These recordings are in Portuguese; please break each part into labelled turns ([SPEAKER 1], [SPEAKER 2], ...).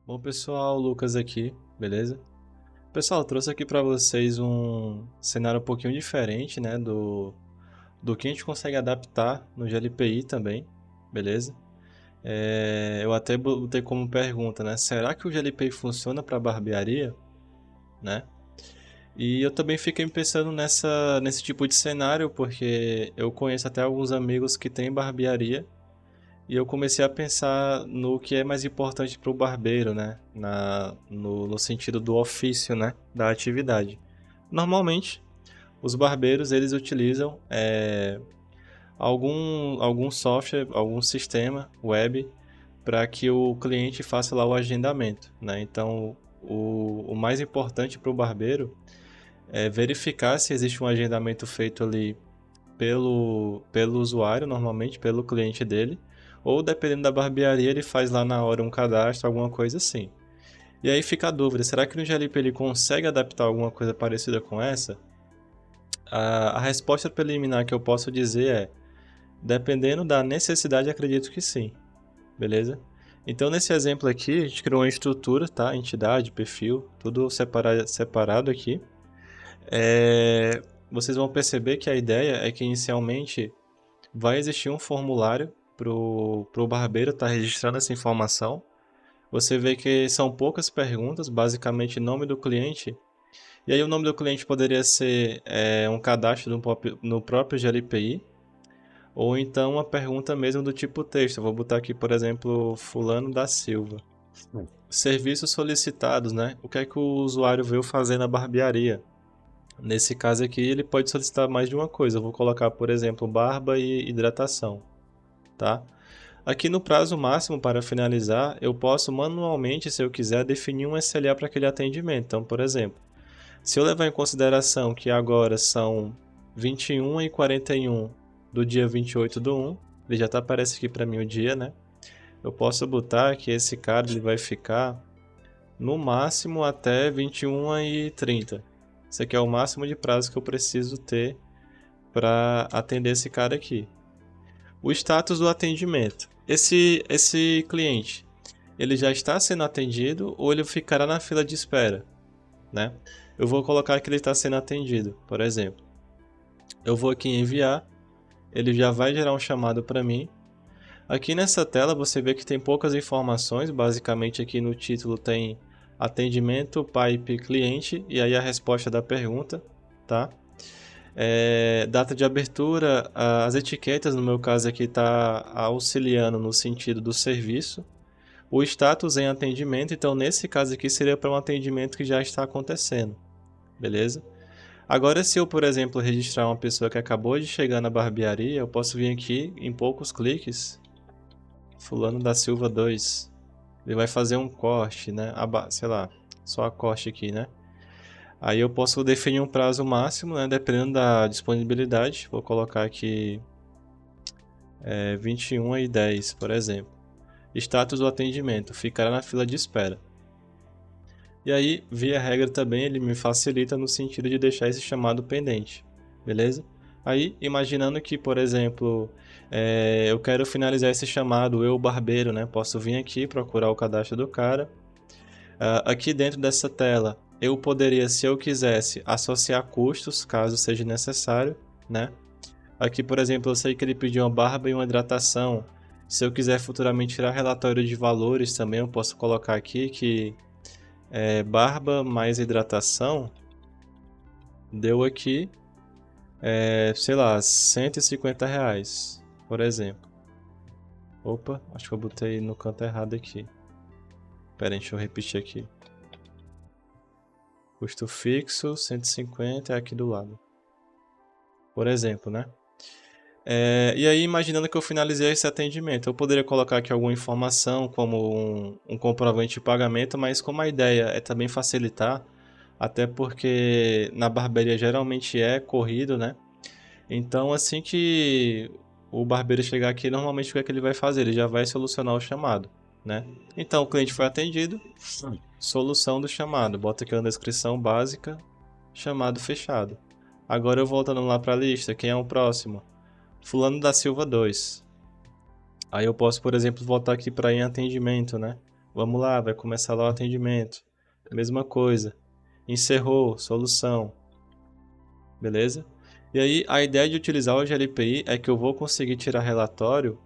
[SPEAKER 1] Bom, pessoal, Lucas aqui, beleza? Pessoal, eu trouxe aqui para vocês um cenário um pouquinho diferente, né, do que a gente consegue adaptar no GLPI também, beleza? Eu até botei como pergunta, né, será que o GLPI funciona para barbearia, né? E eu também fiquei pensando nesse tipo de cenário, porque eu conheço até alguns amigos que têm barbearia. E eu comecei a pensar no que é mais importante para o barbeiro, né? No sentido do ofício, né? Da atividade. Normalmente, os barbeiros eles utilizam algum software, algum sistema web para que o cliente faça lá o agendamento, né? Então, o mais importante para o barbeiro é verificar se existe um agendamento feito ali pelo usuário, normalmente, pelo cliente dele, ou dependendo da barbearia, ele faz lá na hora um cadastro, alguma coisa assim. E aí fica a dúvida, será que no GLP ele consegue adaptar alguma coisa parecida com essa? A resposta preliminar que eu posso dizer é, dependendo da necessidade, acredito que sim, beleza? Então, nesse exemplo aqui, a gente criou uma estrutura, tá? Entidade, perfil, tudo separado aqui. Vocês vão perceber que a ideia é que inicialmente vai existir um formulário pro barbeiro estar registrando essa informação. Você vê que são poucas perguntas, basicamente nome do cliente. E aí o nome do cliente poderia ser um cadastro no próprio GLPI, ou então uma pergunta mesmo do tipo texto. Eu vou botar aqui, por exemplo, Fulano da Silva. Serviços solicitados, né? O que é que o usuário veio fazer na barbearia? Nesse caso aqui, ele pode solicitar mais de uma coisa. Eu vou colocar, por exemplo, barba e hidratação, tá? Aqui no prazo máximo para finalizar, eu posso manualmente, se eu quiser, definir um SLA para aquele atendimento. Então, por exemplo, se eu levar em consideração que agora são 21h41 do dia 28 do 1, ele já tá, aparece aqui para mim o dia, né? Eu posso botar que esse cara ele vai ficar no máximo até 21h30. Esse aqui é o máximo de prazo que eu preciso ter para atender esse cara aqui. O status do atendimento. Esse cliente, ele já está sendo atendido ou ele ficará na fila de espera, né? Eu vou colocar que ele está sendo atendido, por exemplo. Eu vou aqui em enviar, ele já vai gerar um chamado para mim. Aqui nessa tela você vê que tem poucas informações, basicamente aqui no título tem atendimento, pipe, cliente e aí a resposta da pergunta, tá? Data de abertura, as etiquetas no meu caso aqui está auxiliando no sentido do serviço. O status em atendimento, então nesse caso aqui seria para um atendimento que já está acontecendo, beleza? Agora se eu, por exemplo, registrar uma pessoa que acabou de chegar na barbearia, eu posso vir aqui em poucos cliques, Fulano da Silva 2, ele vai fazer um corte, né? Sei lá, só a corte aqui, né? Aí eu posso definir um prazo máximo, né? Dependendo da disponibilidade. Vou colocar aqui 21h10, por exemplo. Status do atendimento, ficará na fila de espera. E aí, via regra também, ele me facilita no sentido de deixar esse chamado pendente, beleza? Aí, imaginando que, por exemplo, eu quero finalizar esse chamado, eu barbeiro, né? Posso vir aqui, procurar o cadastro do cara. Aqui dentro dessa tela, eu poderia, se eu quisesse, associar custos, caso seja necessário, né? Aqui, por exemplo, eu sei que ele pediu uma barba e uma hidratação. Se eu quiser futuramente tirar relatório de valores também, eu posso colocar aqui que barba mais hidratação deu aqui, sei lá, R$ 150, por exemplo. Opa, acho que eu botei no canto errado aqui. Pera aí, deixa eu repetir aqui. Custo fixo, 150 é aqui do lado. Por exemplo, né? E aí, imaginando que eu finalizei esse atendimento, eu poderia colocar aqui alguma informação, como um comprovante de pagamento, mas como a ideia é também facilitar, até porque na barbearia geralmente é corrido, né? Então, assim que o barbeiro chegar aqui, normalmente o que é que ele vai fazer? Ele já vai solucionar o chamado, né? Então, o cliente foi atendido, solução do chamado. Bota aqui na descrição básica, chamado fechado. Agora eu voltando lá para a lista, quem é o próximo? Fulano da Silva 2. Aí eu posso, por exemplo, voltar aqui para em atendimento, né? Vamos lá, vai começar lá o atendimento. Mesma coisa. Encerrou, solução. Beleza? E aí, a ideia de utilizar o GLPI é que eu vou conseguir tirar relatório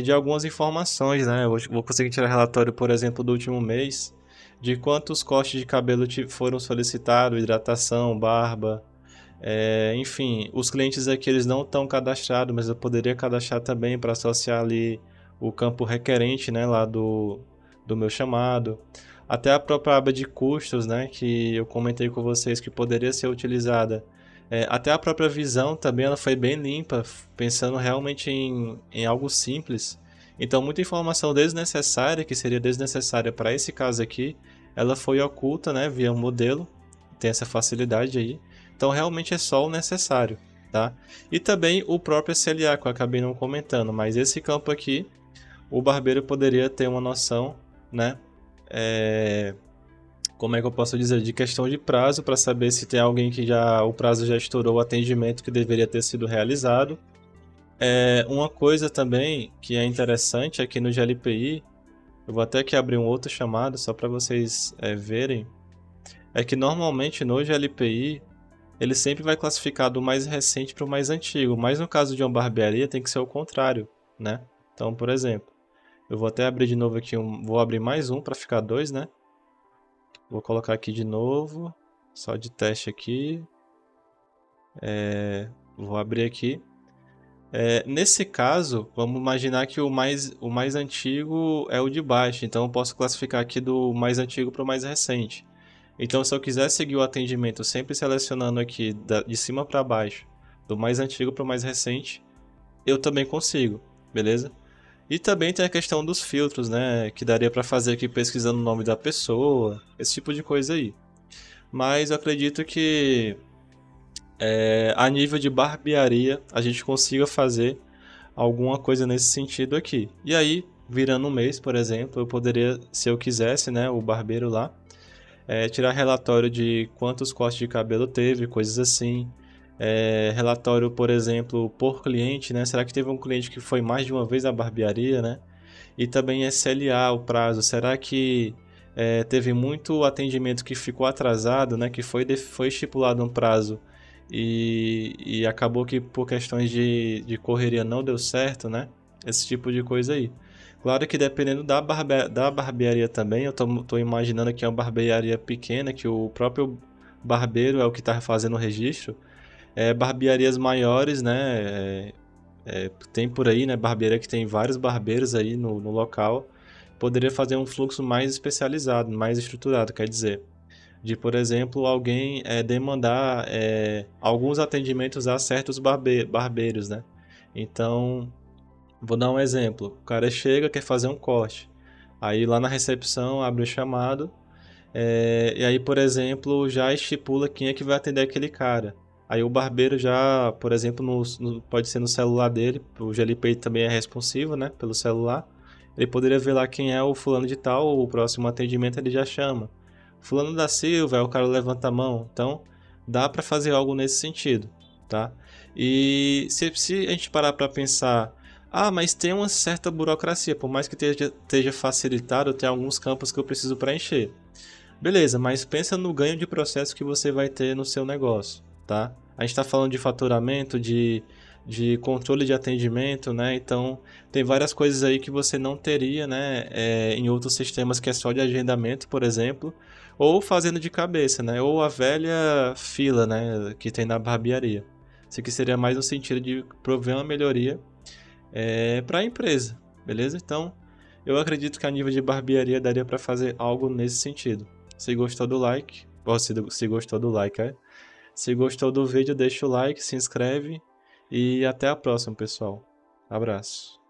[SPEAKER 1] de algumas informações, né? Eu vou conseguir tirar relatório, por exemplo, do último mês, de quantos cortes de cabelo foram solicitados, hidratação, barba, enfim, os clientes aqui eles não estão cadastrados, mas eu poderia cadastrar também para associar ali o campo requerente, né, lá do meu chamado. Até a própria aba de custos, né, que eu comentei com vocês que poderia ser utilizada. Até a própria visão também ela foi bem limpa, pensando realmente em algo simples. Então, muita informação desnecessária, que seria desnecessária para esse caso aqui, ela foi oculta, né, via um modelo. Tem essa facilidade aí. Então, realmente é só o necessário, tá? E também o próprio SLA, que eu acabei não comentando, mas esse campo aqui, o barbeiro poderia ter uma noção, né? Como é que eu posso dizer? De questão de prazo, para saber se tem alguém que o prazo já estourou o atendimento que deveria ter sido realizado. Uma coisa também que é interessante aqui no GLPI, eu vou até aqui abrir um outro chamado só para vocês verem, é que normalmente no GLPI ele sempre vai classificar do mais recente para o mais antigo, mas no caso de uma barbearia tem que ser o contrário, né? Então, por exemplo, eu vou até abrir de novo aqui, vou abrir mais um para ficar dois, né? Vou colocar aqui de novo, só de teste aqui. Vou abrir aqui. Nesse caso, vamos imaginar que o mais antigo é o de baixo, então eu posso classificar aqui do mais antigo para o mais recente. Então, se eu quiser seguir o atendimento sempre selecionando aqui de cima para baixo, do mais antigo para o mais recente, eu também consigo, beleza? E também tem a questão dos filtros, né? Que daria para fazer aqui pesquisando o nome da pessoa, esse tipo de coisa aí. Mas eu acredito que a nível de barbearia a gente consiga fazer alguma coisa nesse sentido aqui. E aí, virando um mês, por exemplo, eu poderia, se eu quisesse, né, o barbeiro lá, tirar relatório de quantos cortes de cabelo teve, coisas assim. Relatório, por exemplo, por cliente, né? Será que teve um cliente que foi mais de uma vez à barbearia, né? E também SLA, o prazo. Será que teve muito atendimento que ficou atrasado, né? Que foi estipulado um prazo e acabou que por questões de correria não deu certo, né? Esse tipo de coisa aí. Claro que dependendo da barbearia também, eu tô imaginando que é uma barbearia pequena, que o próprio barbeiro é o que está fazendo o registro. Barbearias maiores, né? Tem por aí, né? Barbearia que tem vários barbeiros aí no local. Poderia fazer um fluxo mais especializado, mais estruturado, quer dizer. De, por exemplo, alguém demandar alguns atendimentos a certos barbeiros, né? Então, vou dar um exemplo. O cara chega, quer fazer um corte. Aí lá na recepção abre o chamado. E aí, por exemplo, já estipula quem é que vai atender aquele cara. Aí o barbeiro já, por exemplo, pode ser no celular dele. O GLPay também é responsivo, né? Pelo celular. Ele poderia ver lá quem é o fulano de tal. O próximo atendimento ele já chama. Fulano da Silva, aí o cara levanta a mão. Então, dá para fazer algo nesse sentido, tá? E se a gente parar para pensar, mas tem uma certa burocracia, por mais que esteja facilitado, tem alguns campos que eu preciso preencher. Beleza, mas pensa no ganho de processo que você vai ter no seu negócio, tá? A gente está falando de faturamento, de controle de atendimento, né? Então, tem várias coisas aí que você não teria, né? Em outros sistemas que é só de agendamento, por exemplo, ou fazendo de cabeça, né? Ou a velha fila, né? Que tem na barbearia. Isso aqui seria mais no sentido de prover uma melhoria para a empresa, beleza? Então, eu acredito que a nível de barbearia daria para fazer algo nesse sentido. Se gostou do like, ou se gostou do like, Se gostou do vídeo, deixa o like, se inscreve e até a próxima, pessoal. Abraço.